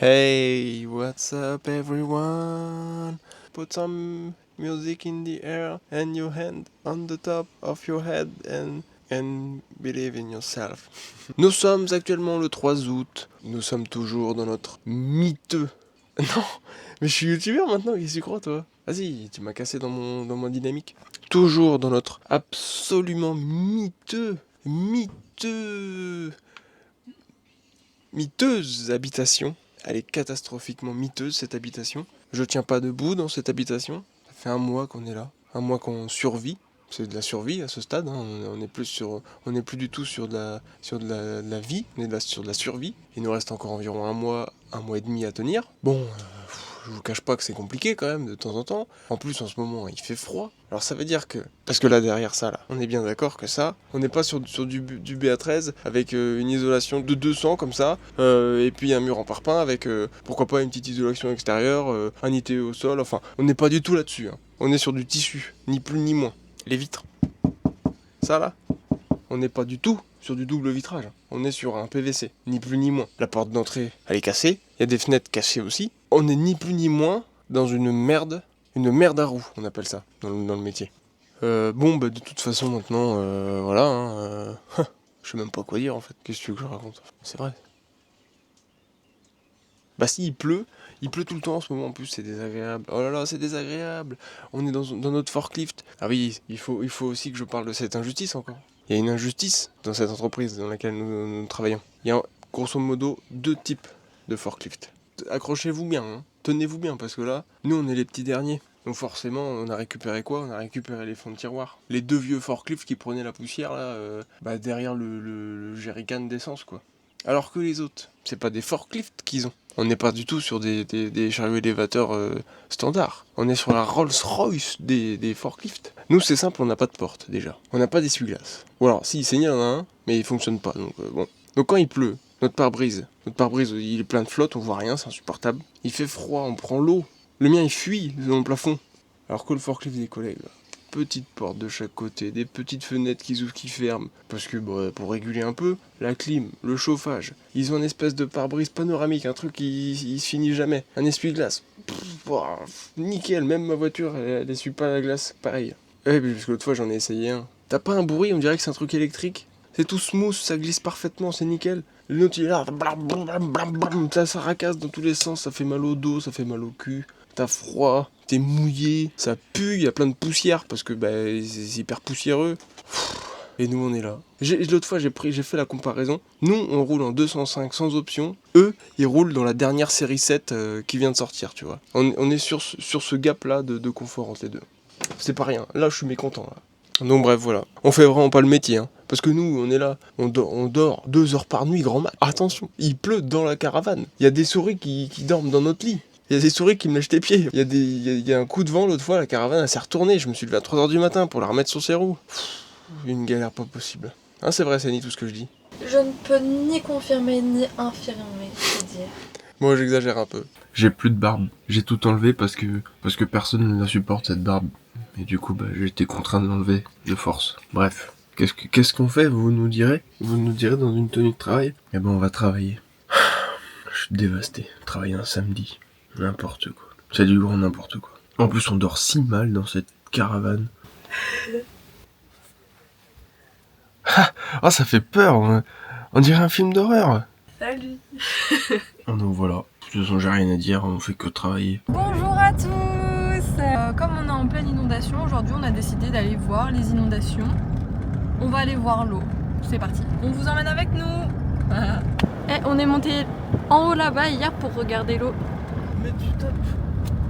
Hey, what's up everyone? Put some music in the air and your hand on the top of your head and believe in yourself. Nous sommes actuellement le 3 août. Nous sommes toujours dans notre miteux. Non, mais je suis youtubeur maintenant, qu'est-ce que tu crois toi? Vas-y, tu m'as cassé dans ma dynamique. Toujours dans notre absolument miteuse habitation. Elle est catastrophiquement miteuse cette habitation. Je tiens pas debout dans cette habitation. Ça fait un mois qu'on est là. Un mois qu'on survit. C'est de la survie à ce stade. Hein. On est plus du tout sur de la vie. On est sur de la survie. Il nous reste encore environ un mois et demi à tenir. Bon, je vous cache pas que c'est compliqué quand même de temps en temps. En plus en ce moment il fait froid. Alors ça veut dire que... Parce que là derrière ça, là, on est bien d'accord que ça, on n'est pas sur du BA13 avec une isolation de 200 comme ça, et puis un mur en parpaing avec pourquoi pas une petite isolation extérieure, un ITE au sol, enfin on n'est pas du tout là-dessus. Hein. On est sur du tissu, ni plus ni moins. Les vitres. Ça là, on n'est pas du tout sur du double vitrage. On est sur un PVC, ni plus ni moins. La porte d'entrée, elle est cassée. Il y a des fenêtres cassées aussi. On est ni plus ni moins dans une merde à roues, on appelle ça, dans le métier. Bon, bah de toute façon maintenant, voilà, hein, je sais même pas quoi dire en fait. Qu'est-ce que tu veux que je raconte? C'est vrai. Bah si, il pleut tout le temps en ce moment en plus, c'est désagréable. Oh là là, c'est désagréable. On est dans notre forklift. Ah oui, il faut aussi que je parle de cette injustice encore. Il y a une injustice dans cette entreprise dans laquelle nous travaillons. Il y a grosso modo 2 types de forklift. Accrochez-vous bien, hein. Tenez-vous bien, parce que là, nous on est les petits derniers. Donc forcément, on a récupéré quoi? On a récupéré les fonds de tiroir. Les 2 vieux forklifts qui prenaient la poussière là, derrière le jerrycan d'essence quoi. Alors que les autres, c'est pas des forklifts qu'ils ont. On n'est pas du tout sur des chariots élévateurs standards. On est sur la Rolls-Royce des forklifts. Nous, c'est simple, on n'a pas de porte déjà. On n'a pas d'essuie-glace. Ou alors, si, il y en a un, mais il fonctionne pas. Donc, bon. Donc quand il pleut, notre pare-brise, il est plein de flotte, on voit rien, c'est insupportable. Il fait froid, on prend l'eau. Le mien, il fuit dans le plafond. Alors que le forklift des collègues, petites portes de chaque côté, des petites fenêtres qui s'ouvrent, qui ferment, parce que pour réguler un peu, la clim, le chauffage, ils ont une espèce de pare-brise panoramique, un truc qui se finit jamais, un essuie-glace, nickel, même ma voiture, elle essuie pas la glace, pareil. Parce que l'autre fois j'en ai essayé un. T'as pas un bruit, on dirait que c'est un truc électrique, c'est tout smooth, ça glisse parfaitement, c'est nickel. Le nôtre il est là, ça racasse dans tous les sens, ça fait mal au dos, ça fait mal au cul. T'as froid, t'es mouillé, ça pue, il y a plein de poussière parce que c'est hyper poussiéreux. Et nous on est là. L'autre fois j'ai fait la comparaison. Nous on roule en 205 sans option. Eux ils roulent dans la dernière série 7 qui vient de sortir, tu vois. On est sur ce gap là de confort entre les deux. C'est pas rien. Là je suis mécontent là. Donc bref voilà. On fait vraiment pas le métier hein. Parce que nous on est là, on dort 2 heures par nuit grand max. Attention, il pleut dans la caravane. Il y a des souris qui dorment dans notre lit. Il y a des souris qui me lèchent les pieds. Il y a un coup de vent l'autre fois, la caravane elle s'est retournée. Je me suis levé à 3h du matin pour la remettre sur ses roues. Une galère pas possible. Hein, c'est vrai, Sani, tout ce que je dis. Je ne peux ni confirmer ni infirmer, c'est dire. Moi, j'exagère un peu. J'ai plus de barbe. J'ai tout enlevé parce que personne ne la supporte cette barbe. Et du coup, j'ai été contraint de l'enlever de force. Bref. Qu'est-ce qu'on fait, vous nous direz? Vous nous direz dans une tenue de travail? Eh ben, on va travailler. Je suis dévasté. Travailler un samedi. N'importe quoi. C'est du grand n'importe quoi. En plus, on dort si mal dans cette caravane. Ah, ça fait peur. On dirait un film d'horreur. Salut. Donc voilà. De toute façon, j'ai rien à dire. On fait que travailler. Bonjour à tous. Comme on est en pleine inondation, aujourd'hui on a décidé d'aller voir les inondations. On va aller voir l'eau. C'est parti. On vous emmène avec nous. On est monté en haut là-bas hier pour regarder l'eau. Mais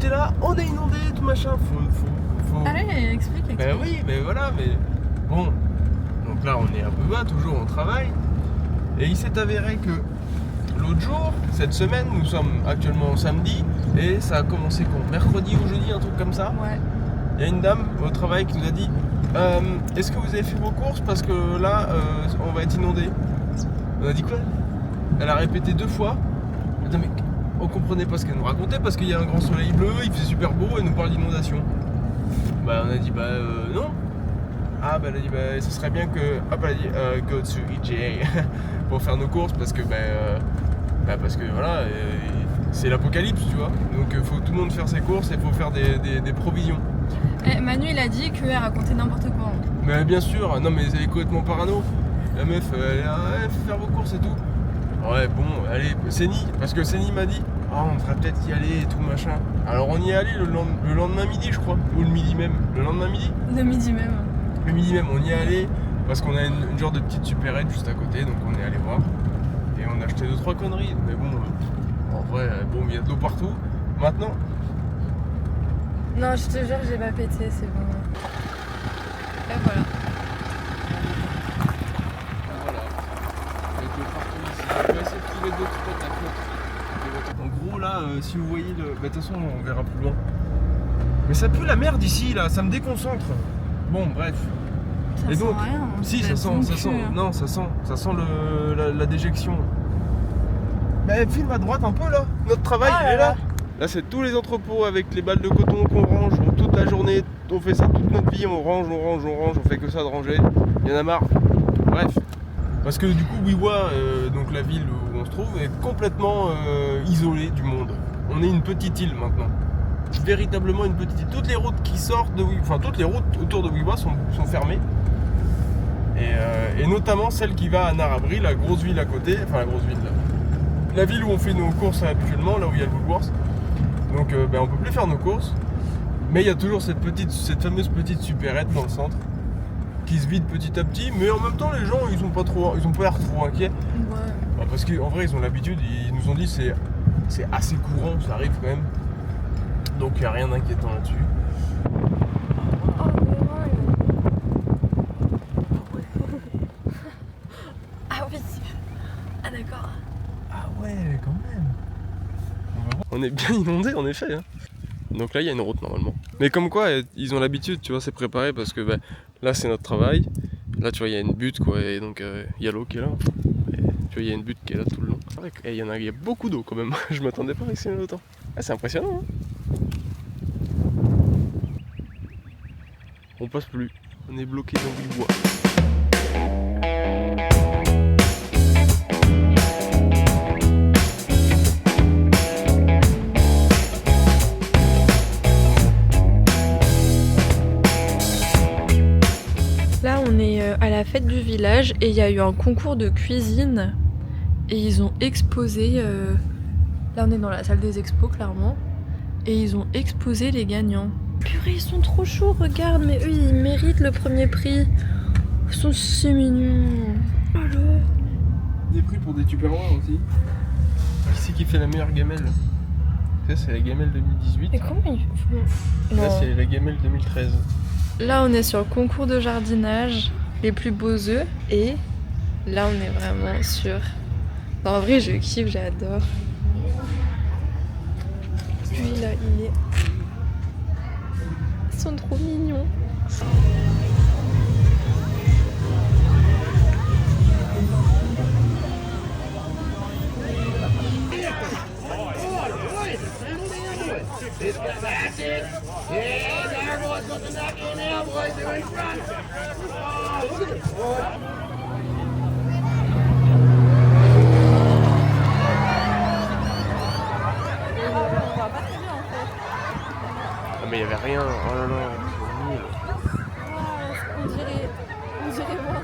t'es là, on est inondé, tout machin. Faut... Allez, explique. Ben oui, mais voilà, mais bon. Donc là, on est un peu bas, toujours on travaille. Et il s'est avéré que l'autre jour, cette semaine, nous sommes actuellement samedi, et ça a commencé quand? Mercredi ou jeudi, un truc comme ça. Ouais. Il y a une dame au travail qui nous a dit est-ce que vous avez fait vos courses parce que là, on va être inondé. On a dit quoi? Elle a répété 2 fois. Non, mais on comprenait pas ce qu'elle nous racontait parce qu'il y a un grand soleil bleu, il faisait super beau et elle nous parle d'inondation. On a dit non. Elle a dit ce serait bien que elle a dit go to EJ pour faire nos courses parce que parce que voilà c'est l'apocalypse, tu vois. Donc faut tout le monde faire ses courses et faut faire des provisions. Manu il a dit qu'elle racontait n'importe quoi. Mais bien sûr, non mais elle est complètement parano. La meuf, elle faut faire vos courses et tout. Ouais, bon, allez, Séni, parce que Séni m'a dit, on devrait peut-être y aller et tout machin. Alors on y est allé le lendemain midi, je crois, ou le midi même. Le lendemain midi. Le midi même. Le midi même, on y est allé parce qu'on a une genre de petite supérette juste à côté, donc on est allé voir. Et on a acheté 2-3 conneries, mais bon, en vrai, bon, il y a de l'eau partout. Maintenant. Non, je te jure, j'ai pas pété, c'est bon. Et voilà. On va essayer de trouver d'autres spots à côté. En gros, là, si vous voyez le. Bah, de toute façon, on verra plus loin. Mais ça pue la merde ici, là, ça me déconcentre. Bon, bref. Ça Et sent donc, rien. si, ça sent. Non, ça sent la déjection. Mais filme à droite un peu là. Notre travail, il est là. Là, c'est tous les entrepôts avec les balles de coton qu'on range toute la journée. On fait ça toute notre vie, on range, on fait que ça de ranger. Il y en a marre. Bref. Parce que du coup, Wiwa, donc la ville où on se trouve, est complètement isolée du monde. On est une petite île maintenant. Véritablement une petite île. Toutes les routes qui sortent de Wiwa, enfin toutes les routes autour de Wiwa sont fermées. Et notamment celle qui va à Narrabri, la grosse ville à côté, enfin la grosse ville là. La ville où on fait nos courses habituellement, là où il y a le Woolworths. Donc on peut plus faire nos courses. Mais il y a toujours cette fameuse petite supérette dans le centre qui se vide petit à petit, mais en même temps les gens ils ont pas l'air trop inquiets. Ouais. Bah, parce qu'en vrai ils ont l'habitude, ils nous ont dit c'est assez courant, ça arrive quand même. Donc il n'y a rien d'inquiétant là-dessus. Ah oui. Ah d'accord. Ah ouais, quand même. On est bien inondé en effet. Hein. Donc là il y a une route normalement. Mais comme quoi ils ont l'habitude, tu vois, c'est préparé parce que là c'est notre travail. Là tu vois il y a une butte quoi et donc il y a l'eau qui est là. Et, tu vois il y a une butte qui est là tout le long. C'est vrai qu'il y a beaucoup d'eau quand même. Je m'attendais pas à ici autant. Ah, c'est impressionnant. Hein. On passe plus. On est bloqué dans le bois. Là, on est à la fête du village et il y a eu un concours de cuisine et ils ont exposé. Là, on est dans la salle des expos, clairement, et ils ont exposé les gagnants. Purée, ils sont trop chauds, regarde, mais eux, ils méritent le premier prix. Ils sont si mignons. Alors. Des prix pour des tupperwares aussi. Qui c'est qui fait la meilleure gamelle? Ça, c'est la gamelle 2018. Mais comment ils font? Là, Non. c'est la gamelle 2013. Là, on est sur le concours de jardinage, les plus beaux œufs, et là, on est vraiment sur. Non, en vrai, je kiffe, j'adore. Lui, là, il est. Ils sont trop mignons. Ah, mais il y avait rien. Oh là là, c'est nul. On dirait moi.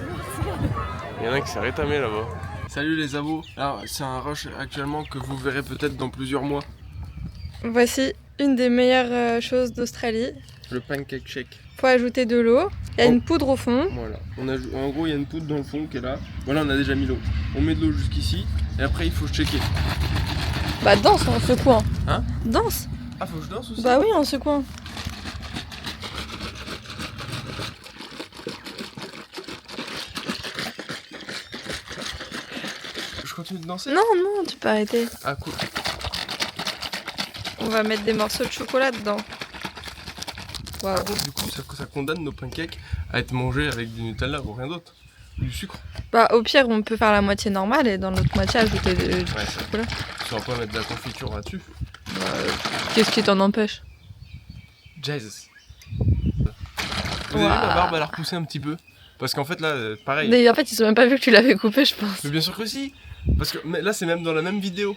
Il y en a un qui s'est rétamé là-bas. Salut les abos. Alors, c'est un rush actuellement que vous verrez peut-être dans plusieurs mois. Voici une des meilleures choses d'Australie. Le pancake shake. Faut ajouter de l'eau. Il y a une poudre au fond. Voilà. En gros, il y a une poudre dans le fond qui est là. Voilà, on a déjà mis l'eau. On met de l'eau jusqu'ici. Et après, il faut checker. Bah danse en secouant. Hein? Danse. Ah, faut que je danse aussi? Bah oui, en secouant. Je continue de danser? Non, non, tu peux arrêter. Ah, cool. On va mettre des morceaux de chocolat dedans. Waouh. Ah, du coup, ça condamne nos pancakes à être mangés avec du Nutella ou rien d'autre. Du sucre. Bah au pire, on peut faire la moitié normale et dans l'autre moitié ajouter du chocolat. Tu vas pas mettre de la confiture là-dessus. Qu'est-ce qui t'en empêche? Jesus. Vous avez vu, ma barbe elle a repoussé un petit peu. Parce qu'en fait là, pareil. Mais en fait, ils ont même pas vu que tu l'avais coupé, je pense. Mais bien sûr que si. Parce que là, c'est même dans la même vidéo.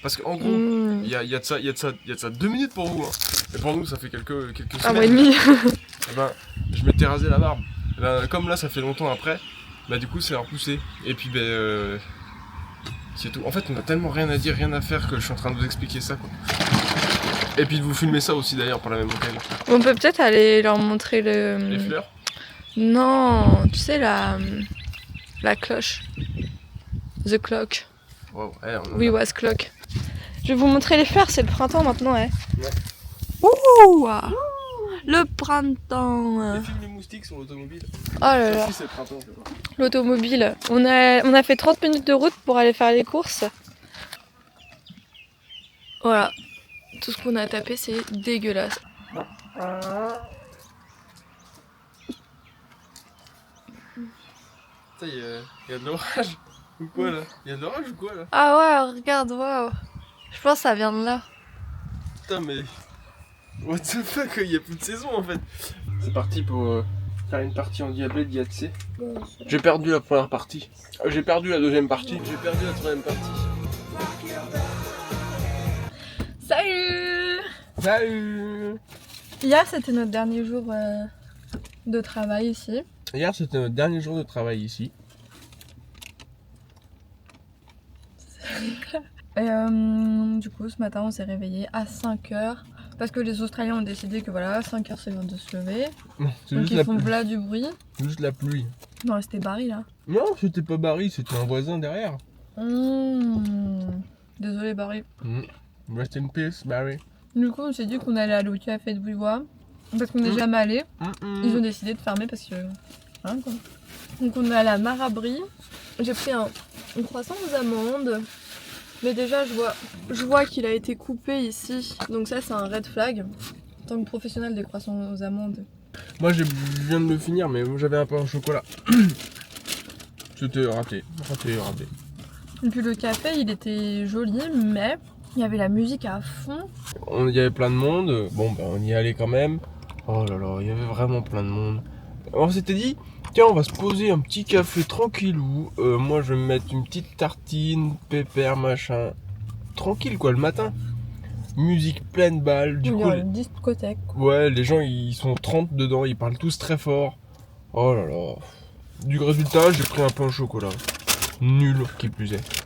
Parce qu'en gros, il y a de ça 2 minutes pour vous. Hein. Et pour nous, ça fait quelques Un semaines. mois et demi. Et ben, je m'étais rasé la barbe. Et ben, comme là, ça fait longtemps après, bah du coup, c'est repoussé. Et puis, c'est tout. En fait, on a tellement rien à dire, rien à faire que je suis en train de vous expliquer ça, quoi. Et puis de vous filmer ça aussi, d'ailleurs, pour la même occasion. On peut peut-être aller leur montrer Les le... fleurs. Non, tu sais, la cloche. The clock. Wow, ouais, We was clock. Je vais vous montrer les fleurs, c'est le printemps maintenant, ouais. Ouais. Ouh, le printemps. Les films les moustiques sur l'automobile. Oh là là. Ça aussi, c'est le printemps, je vois. L'automobile. On a fait 30 minutes de route pour aller faire les courses. Voilà. Tout ce qu'on a tapé, c'est dégueulasse. Ça, il y a de l'orage. Ou quoi, là? Il y a de l'orage ou quoi, là? Ah ouais, regarde, waouh. Je pense que ça vient de là. Putain, mais... What the fuck, il y a plus de saison, en fait. C'est parti pour faire une partie en diabète d'IATC. J'ai perdu la première partie. J'ai perdu la deuxième partie. J'ai perdu la troisième partie. Salut! Salut! Hier, c'était notre dernier jour de travail ici. Hier, c'était notre dernier jour de travail ici. Et du coup, ce matin, on s'est réveillé à 5h. Parce que les Australiens ont décidé que voilà, 5h c'est l'heure de se lever. C'est Donc juste ils la font pluie. voilà du bruit. Juste la pluie. Non, c'était Barry là. Non, c'était pas Barry, c'était un voisin derrière. Désolé Barry. Rest in peace, Barry. Du coup, on s'est dit qu'on allait aller au café de Bouillois. Parce qu'on n'est jamais allé. Ils ont décidé de fermer parce que... Hein, quoi. Donc on est allé à Marabri. J'ai pris un croissant aux amandes. Mais déjà, je vois qu'il a été coupé ici. Donc ça, c'est un red flag. En tant que professionnel des croissants aux amandes. Moi, je viens de le finir, mais j'avais un peu en chocolat. C'était raté. Et puis le café, il était joli, mais il y avait la musique à fond. Il y avait plein de monde. Bon, bah, on y allait quand même. Oh là là, il y avait vraiment plein de monde. On s'était dit, tiens, on va se poser un petit café tranquillou. Moi, je vais me mettre une petite tartine, pépère, machin. Tranquille, quoi, le matin. Musique pleine balle. Du Il y coup, a une discothèque. ouais, les gens, ils sont 30 dedans. Ils parlent tous très fort. Oh là là. Du résultat, j'ai pris un pain au chocolat. Nul, qui plus est.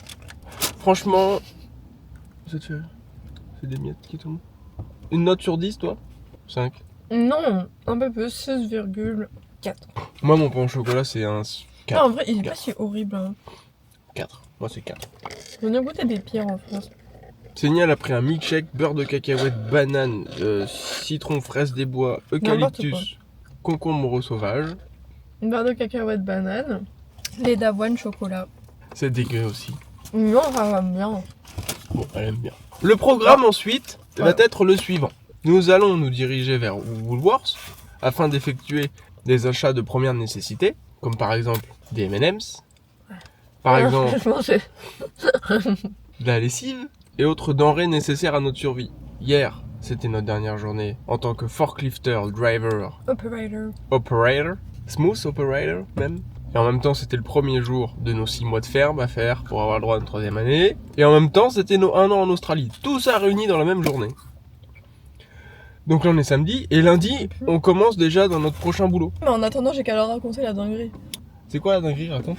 Franchement, c'est des miettes qui tombent. Une note sur 10, toi? 5. Non, un peu plus, 6,4. Moi, mon pain au chocolat, c'est un 4. Non, en vrai, il est pas si horrible. Hein. 4. Moi, c'est 4. On a goûté des pires en France. Sénial a pris un milkshake, beurre de cacahuète, banane, citron, fraise des bois, eucalyptus, concombre sauvage. Une barre de cacahuètes banane, lait d'avoine, chocolat. C'est dégueu aussi. Non, ça va bien. Bon, elle aime bien. Le programme ensuite va être le suivant. Nous allons nous diriger vers Woolworths afin d'effectuer des achats de première nécessité, comme par exemple des M&M's, par exemple de la lessive et autres denrées nécessaires à notre survie. Hier, c'était notre dernière journée en tant que forklifter, driver, operator, smooth operator même. Et en même temps, c'était le premier jour de nos 6 mois de ferme à faire pour avoir le droit à une 3e année. Et en même temps, c'était nos 1 an en Australie. Tout ça réuni dans la même journée. Donc là, on est samedi. Et lundi, on commence déjà dans notre prochain boulot. Mais en attendant, j'ai qu'à leur raconter la dinguerie. C'est quoi la dinguerie, raconte?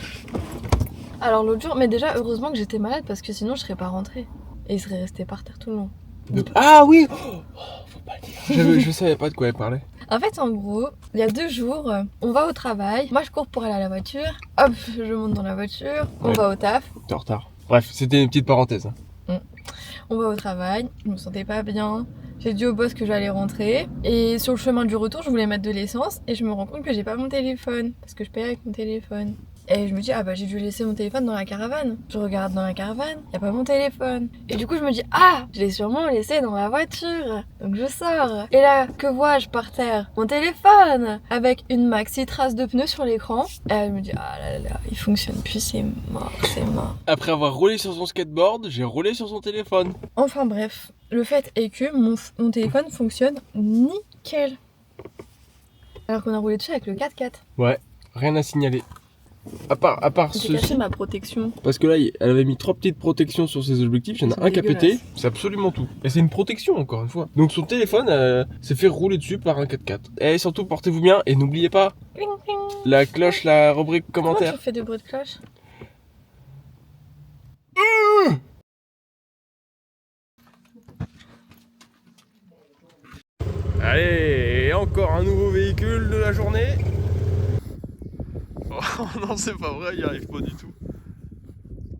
Alors l'autre jour, mais déjà, heureusement que j'étais malade parce que sinon je serais pas rentrée. Et il serait resté par terre tout le long. Ah oui, faut pas le dire. Je savais pas de quoi elle parlait. En fait, en gros, il y a 2 jours, on va au travail. Moi, je cours pour aller à la voiture. Hop, je monte dans la voiture. On Ouais. va au taf. T'es en retard. Bref, c'était une petite parenthèse. On va au travail. Je me sentais pas bien. J'ai dit au boss que j'allais rentrer. Et sur le chemin du retour, je voulais mettre de l'essence. Et je me rends compte que j'ai pas mon téléphone. Parce que je paye avec mon téléphone. Et je me dis, ah bah j'ai dû laisser mon téléphone dans la caravane. Je regarde dans la caravane, y a pas mon téléphone. Et du coup je me dis, ah, je l'ai sûrement laissé dans la voiture. Donc je sors. Et là, que vois-je par terre? Mon téléphone, avec une maxi trace de pneus sur l'écran. Et je me dis, ah là là, il fonctionne plus, c'est mort, c'est mort. Après avoir roulé sur son skateboard, j'ai roulé sur son téléphone. Enfin bref, le fait est que mon téléphone fonctionne nickel. Alors qu'on a roulé dessus avec le 4x4. Ouais, rien à signaler. À part J'ai caché ceci, ma protection. parce que là, elle avait mis 3 petites protections sur ses objectifs, il y en Ils a sont un qui a pété, dégueulasses. c'est absolument tout. Et c'est une protection, encore une fois. Donc son téléphone s'est fait rouler dessus par un 4x4. Et surtout, portez-vous bien, et n'oubliez pas, Cling, cling. la cloche, la rubrique Comment commentaire. tu fais des bruits de cloche? Allez, et encore un nouveau véhicule de la journée. Oh non, c'est pas vrai, il n'y arrive pas du tout.